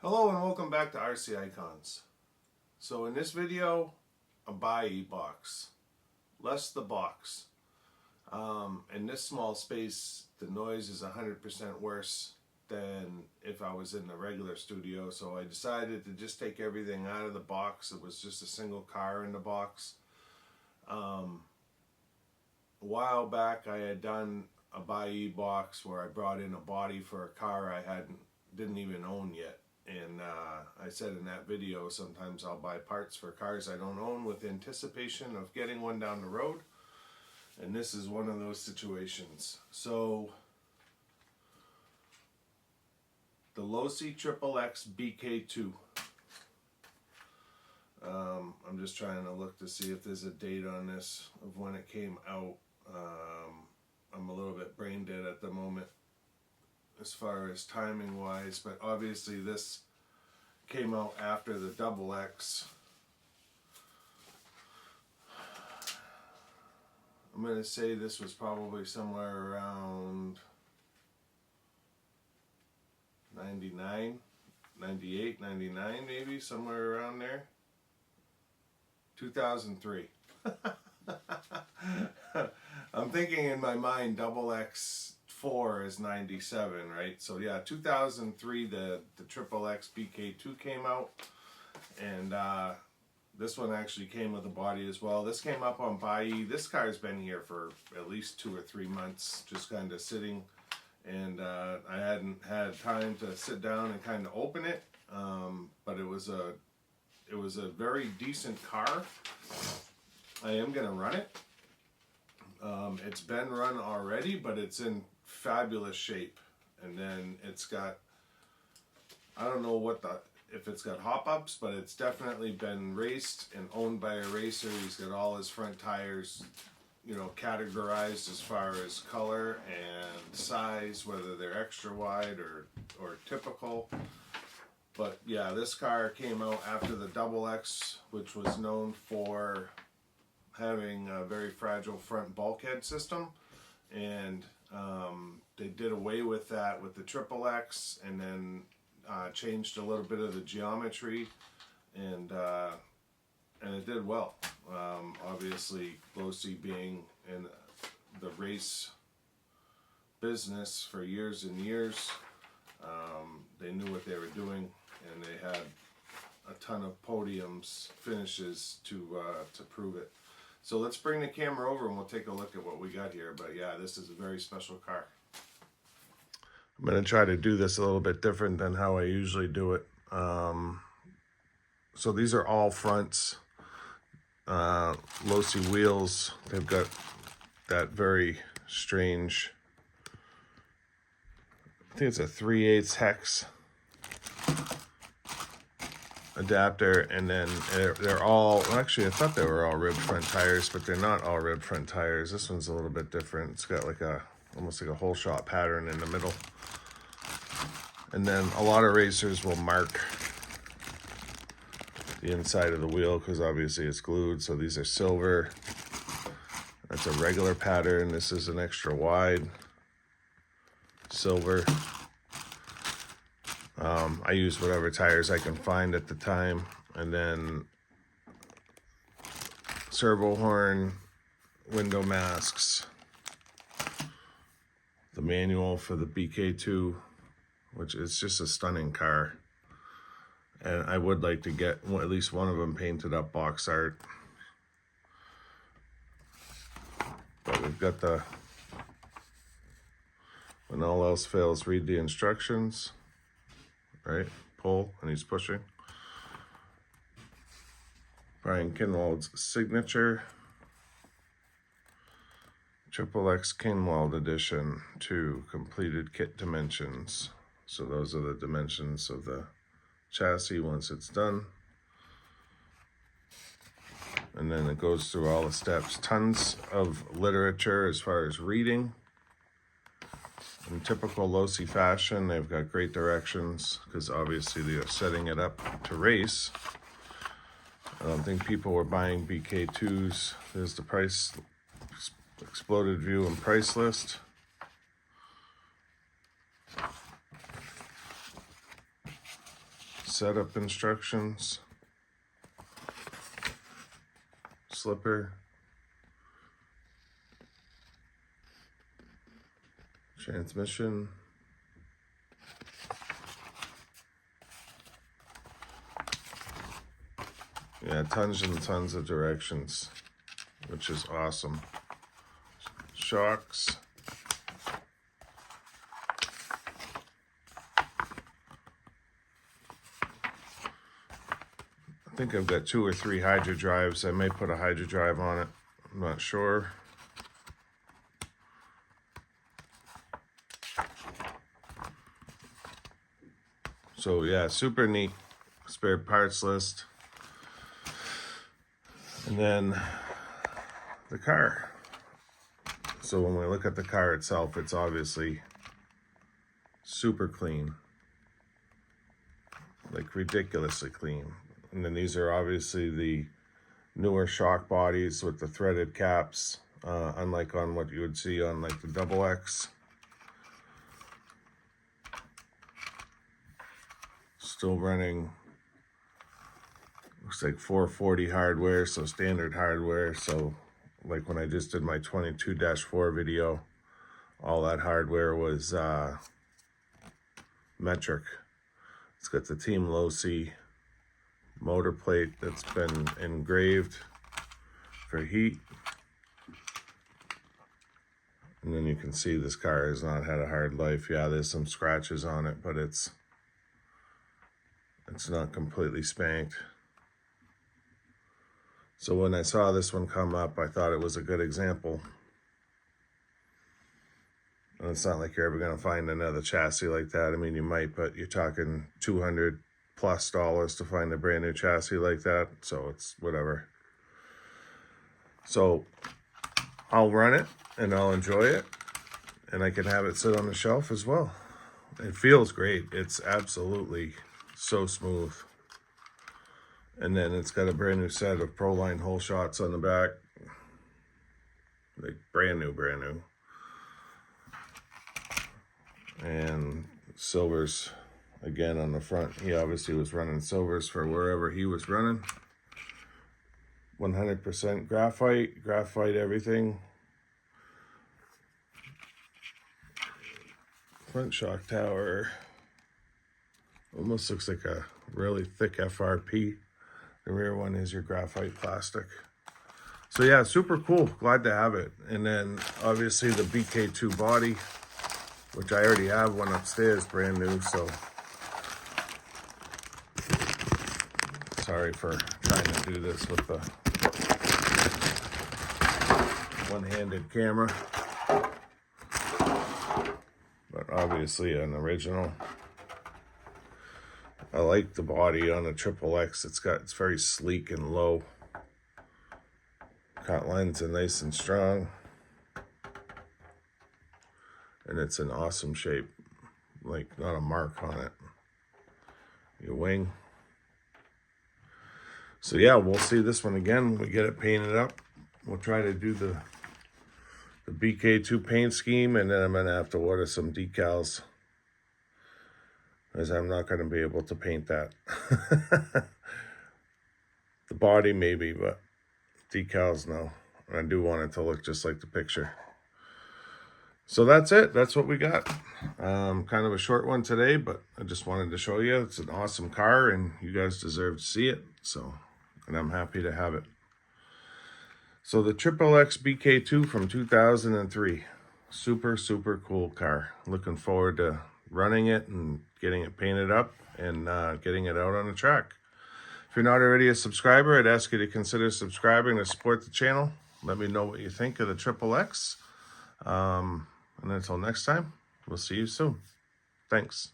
Hello and welcome back to RC Icons. So in this video, a buy box, less the box. In this small space, the noise is 100% worse than if I was in the regular studio. So I decided to just take everything out of the box. It was just a single car in the box. A while back, I had done a buy box where I brought in a body for a car I didn't even own yet. And I said in that video, sometimes I'll buy parts for cars I don't own with anticipation of getting one down the road. And this is one of those situations. So, the Losi XXX BK2. I'm just trying to look to see if there's a date on this of when it came out. I'm a little bit brain dead at the moment as far as timing wise, but obviously this came out after the XX. I'm going to say this was probably somewhere around 99, 98, 99 maybe, somewhere around there. 2003. I'm thinking in my mind XX4 is 97, right? So yeah, 2003 the XXX BK2 came out, and this one actually came with a body as well. This came up on Buy. This car's been here for at least 2 or 3 months, just kind of sitting, and I hadn't had time to sit down and kind of open it, but it was a very decent car. I am gonna run it. It's been run already, but it's in fabulous shape. And then it's got, I don't know if it's got hop-ups, but it's definitely been raced and owned by a racer. He's got all his front tires, categorized as far as color and size, whether they're extra wide or typical. But yeah, this car came out after the XX, which was known for having a very fragile front bulkhead system, and they did away with that with the XXX, and then changed a little bit of the geometry, and it did well. Obviously, Losi being in the race business for years and years, they knew what they were doing, and they had a ton of podiums finishes to prove it. So let's bring the camera over and we'll take a look at what we got here. But yeah, this is a very special car. I'm going to try to do this a little bit different than how I usually do it. So these are all fronts. Losi wheels. They've got that very strange, I think it's a 3/8 hex adapter, and then they're all, actually I thought they were all ribbed front tires, but they're not all ribbed front tires. This one's a little bit different. It's got like almost like a hole shot pattern in the middle. And then a lot of racers will mark the inside of the wheel because obviously it's glued. So these are silver. That's a regular pattern. This is an extra wide silver. I use whatever tires I can find at the time. And then servo horn, window masks, the manual for the BK2, which is just a stunning car. And I would like to get at least one of them painted up box art. But we've got the, when all else fails, read the instructions. Right, pull, and he's pushing. Brian Kinwald's signature. XXX Kinwald edition 2 completed kit dimensions. So those are the dimensions of the chassis once it's done. And then it goes through all the steps. Tons of literature as far as reading. In typical Losi fashion, they've got great directions because obviously they are setting it up to race. I don't think people were buying BK2s. There's the price, exploded view and price list. setup instructions, slipper, transmission, yeah, tons and tons of directions, which is awesome. Shocks, I think I've got 2 or 3 hydro drives. I may put a hydro drive on it, I'm not sure. So yeah, super neat spare parts list. And then the car. So when we look at the car itself, it's obviously super clean, like ridiculously clean. And then these are obviously the newer shock bodies with the threaded caps, unlike on what you would see on like the XX. Still running, looks like 440 hardware, so standard hardware. So like when I just did my 22-4 video, all that hardware was metric. It's got the Team Losi motor plate that's been engraved for heat. And then you can see this car has not had a hard life. Yeah, there's some scratches on it, but it's not completely spanked. So when I saw this one come up, I thought it was a good example. And it's not like you're ever going to find another chassis like that. I mean, you might, but you're talking $200+ to find a brand new chassis like that. So it's whatever. So I'll run it and I'll enjoy it, and I can have it sit on the shelf as well. It feels great. It's absolutely so smooth. And then it's got a brand new set of Proline hole shots on the back. Like brand new. And silvers again on the front. He obviously was running silvers for wherever he was running. 100% graphite everything. Front shock tower. Almost looks like a really thick FRP. The rear one is your graphite plastic. So yeah, super cool. Glad to have it. And then obviously the BK2 body, which I already have one upstairs, brand new. So sorry for trying to do this with the one-handed camera. But obviously an original. I like the body on the XXX. It's very sleek and low. Cut lens and nice and strong. And it's an awesome shape. Like not a mark on it. Your wing. So yeah, we'll see this one again when we get it painted up. We'll try to do the BK2 paint scheme, and then I'm gonna have to order some decals, as I'm not going to be able to paint that. The body maybe, but decals no. And I do want it to look just like the picture. So that's it. That's what we got. Kind of a short one today, but I just wanted to show you. It's an awesome car, and you guys deserve to see it. So, and I'm happy to have it. So the XXX BK2 from 2003. Super, super cool car. Looking forward to running it and getting it painted up and getting it out on the track. If you're not already a subscriber, I'd ask you to consider subscribing to support the channel. Let me know what you think of the XXX. And until next time, we'll see you soon. Thanks.